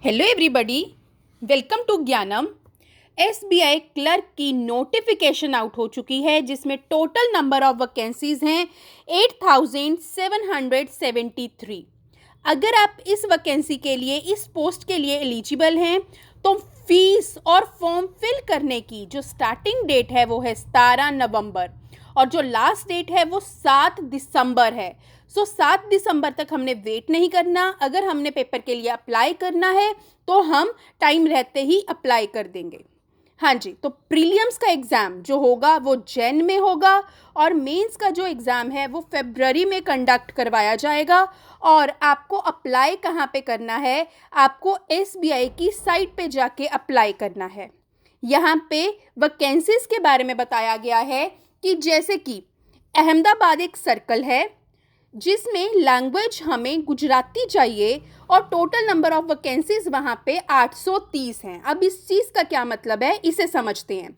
Hello everybody, welcome to ज्ञानम। SBI clerk की notification out हो चुकी है जिसमें टोटल नंबर ऑफ वैकेंसीज हैं 8773। अगर आप इस वैकेंसी के लिए, इस पोस्ट के लिए एलिजिबल हैं तो फीस और फॉर्म फिल करने की जो स्टार्टिंग डेट है वो है 17 नवंबर और जो लास्ट डेट है वो 7 दिसंबर है। 7 दिसंबर तक हमने वेट नहीं करना। अगर हमने पेपर के लिए अप्लाई करना है तो हम टाइम रहते ही अप्लाई कर देंगे। हाँ जी, तो प्रीलियम्स का एग्ज़ाम जो होगा वो जैन में होगा और मेंस का जो एग्ज़ाम है वो फरवरी में कंडक्ट करवाया जाएगा। और आपको अप्लाई कहाँ पे करना है? आपको एसबीआई की साइट पे जाके अप्लाई करना है। यहाँ पे वैकेंसीज के बारे में बताया गया है कि जैसे कि अहमदाबाद एक सर्कल है जिसमें लैंग्वेज हमें गुजराती चाहिए और टोटल नंबर ऑफ वैकेंसीज वहाँ पे 830 हैं। अब इस चीज़ का क्या मतलब है इसे समझते हैं।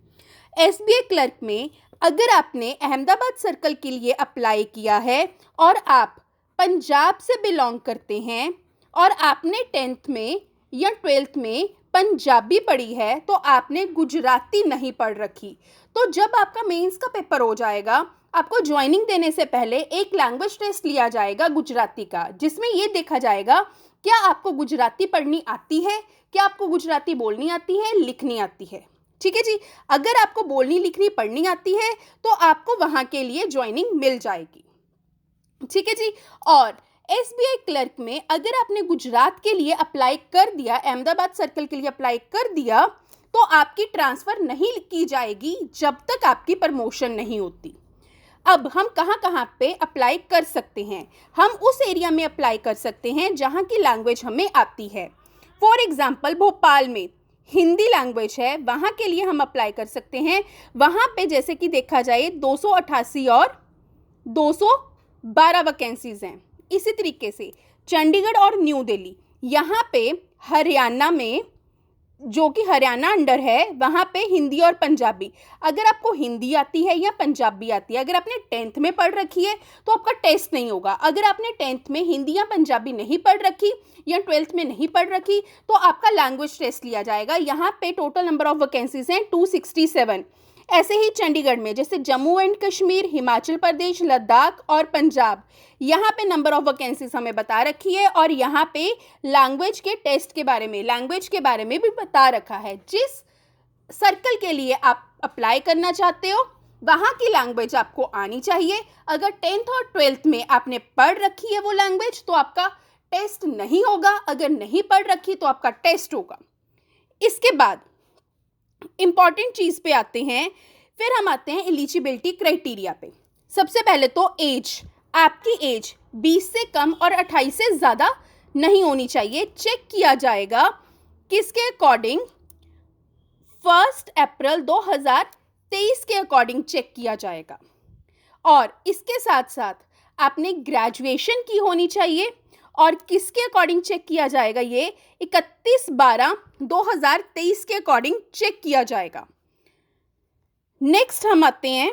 एसबीआई क्लर्क में अगर आपने अहमदाबाद सर्कल के लिए अप्लाई किया है और आप पंजाब से बिलोंग करते हैं और आपने 10th में या 12th में पंजाबी पढ़ी है तो आपने गुजराती नहीं पढ़ रखी, तो जब आपका मेंस का पेपर हो जाएगा आपको ज्वाइनिंग देने से पहले एक लैंग्वेज टेस्ट लिया जाएगा गुजराती का, जिसमें ये देखा जाएगा क्या आपको गुजराती पढ़नी आती है, क्या आपको गुजराती बोलनी आती है, लिखनी आती है। ठीक है जी। अगर आपको बोलनी, लिखनी, पढ़नी आती है तो आपको वहाँ के लिए ज्वाइनिंग मिल जाएगी। ठीक है जी। और एसबीआई क्लर्क में अगर आपने गुजरात के लिए अप्लाई कर दिया, अहमदाबाद सर्कल के लिए अप्लाई कर दिया, तो आपकी ट्रांसफ़र नहीं की जाएगी जब तक आपकी प्रमोशन नहीं होती। अब हम कहाँ कहाँ पे अप्लाई कर सकते हैं? हम उस एरिया में अप्लाई कर सकते हैं जहाँ की लैंग्वेज हमें आती है। फॉर एग्जांपल भोपाल में हिंदी लैंग्वेज है, वहाँ के लिए हम अप्लाई कर सकते हैं। वहाँ पे जैसे कि देखा जाए 288 और 212 वैकेंसीज हैं। इसी तरीके से चंडीगढ़ और न्यू दिल्ली, यहाँ पे हरियाणा में, जो कि हरियाणा अंडर है, वहाँ पे हिंदी और पंजाबी। अगर आपको हिंदी आती है या पंजाबी आती है, अगर आपने 10th में पढ़ रखी है तो आपका टेस्ट नहीं होगा। अगर आपने 10th में हिंदी या पंजाबी नहीं पढ़ रखी या 12th में नहीं पढ़ रखी तो आपका लैंग्वेज टेस्ट लिया जाएगा। यहाँ पे टोटल नंबर ऑफ वैकेंसीज हैं 267। ऐसे ही चंडीगढ़ में जैसे जम्मू एंड कश्मीर, हिमाचल प्रदेश, लद्दाख और पंजाब, यहाँ पे नंबर ऑफ वैकेंसीज हमें बता रखी है और यहाँ पे लैंग्वेज के टेस्ट के बारे में, लैंग्वेज के बारे में भी बता रखा है। जिस सर्कल के लिए आप अप्लाई करना चाहते हो वहाँ की लैंग्वेज आपको आनी चाहिए। अगर 10th और 12th में आपने पढ़ रखी है वो लैंग्वेज तो आपका टेस्ट नहीं होगा, अगर नहीं पढ़ रखी तो आपका टेस्ट होगा। इसके बाद इंपॉर्टेंट चीज़ पे आते हैं, फिर हम आते हैं एलिजिबिलिटी क्राइटेरिया पे। सबसे पहले तो एज, आपकी एज 20 से कम और 28 से ज़्यादा नहीं होनी चाहिए। चेक किया जाएगा किसके अकॉर्डिंग? 1 अप्रैल 2023 के अकॉर्डिंग चेक किया जाएगा। और इसके साथ साथ आपने ग्रेजुएशन की होनी चाहिए और किसके अकॉर्डिंग चेक किया जाएगा? ये 31/12/2023 के अकॉर्डिंग चेक किया जाएगा। नेक्स्ट हम आते हैं,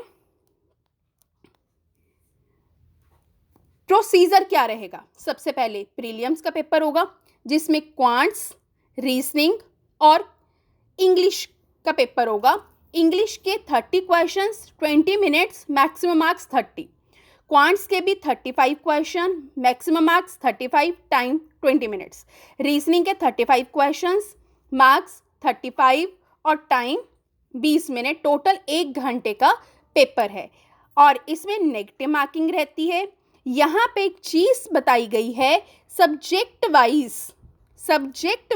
प्रोसीजर क्या रहेगा। सबसे पहले प्रीलिम्स का पेपर होगा जिसमें क्वांट्स, रीजनिंग और इंग्लिश का पेपर होगा। इंग्लिश के 30 questions, 20 minutes, maximum marks 30। Quants के भी 35 question, maximum marks 35, time 20 minutes. Reasoning के 35 क्वेश्चंस, मार्क्स 35 और टाइम 20 मिनट। टोटल 1 घंटे का पेपर है और इसमें नेगेटिव मार्किंग रहती है। यहाँ पे एक चीज़ बताई गई है, सब्जेक्ट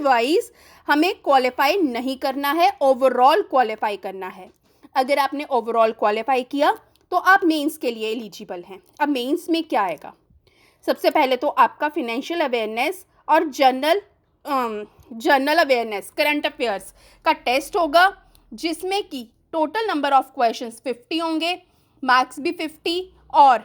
वाइज हमें क्वालिफाई नहीं करना है, ओवरऑल क्वालिफाई करना है। अगर आपने ओवरऑल क्वालिफाई किया तो आप मेंस के लिए एलिजिबल हैं। अब मेंस में क्या आएगा? सबसे पहले तो आपका फिनेंशियल अवेयरनेस और जनरल अवेयरनेस, करंट अफेयर्स का टेस्ट होगा जिसमें कि टोटल नंबर ऑफ क्वेश्चंस 50 होंगे, मार्क्स भी 50 और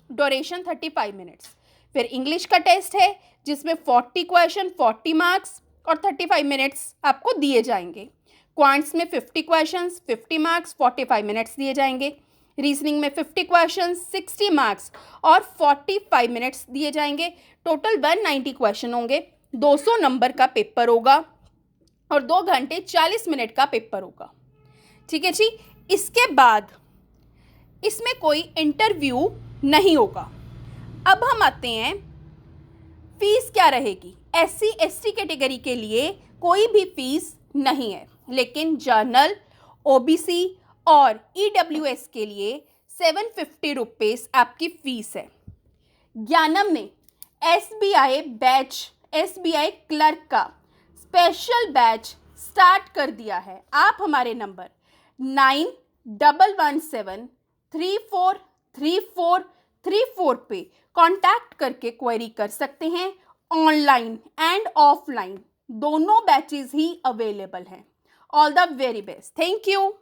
ड्यूरेशन 35 मिनट्स। फिर इंग्लिश का टेस्ट है जिसमें 40 क्वेश्चन, 40 मार्क्स और 35 मिनट्स आपको दिए जाएंगे। क्वांट्स में 50 क्वेश्चंस, 50 मार्क्स, 45 मिनट्स दिए जाएंगे। रीजनिंग में 50 क्वेश्चन, 60 मार्क्स और 45 मिनट्स दिए जाएंगे। टोटल 190 क्वेश्चन होंगे 200 नंबर का पेपर होगा और 2 घंटे 40 मिनट का पेपर होगा। ठीक है जी। इसके बाद इसमें कोई इंटरव्यू नहीं होगा। अब हम आते हैं, फीस क्या रहेगी। SC ST कैटेगरी के लिए कोई भी फीस नहीं है, लेकिन जनरल, OBC और EWS के लिए 750 रुपीज़ आपकी फीस है। ज्ञानम ने SBI बैच, SBI क्लर्क का स्पेशल बैच स्टार्ट कर दिया है। आप हमारे नंबर 9117343434 पे कांटेक्ट करके क्वेरी कर सकते हैं। ऑनलाइन एंड ऑफलाइन दोनों बैचेस ही अवेलेबल हैं। All the very best. Thank you.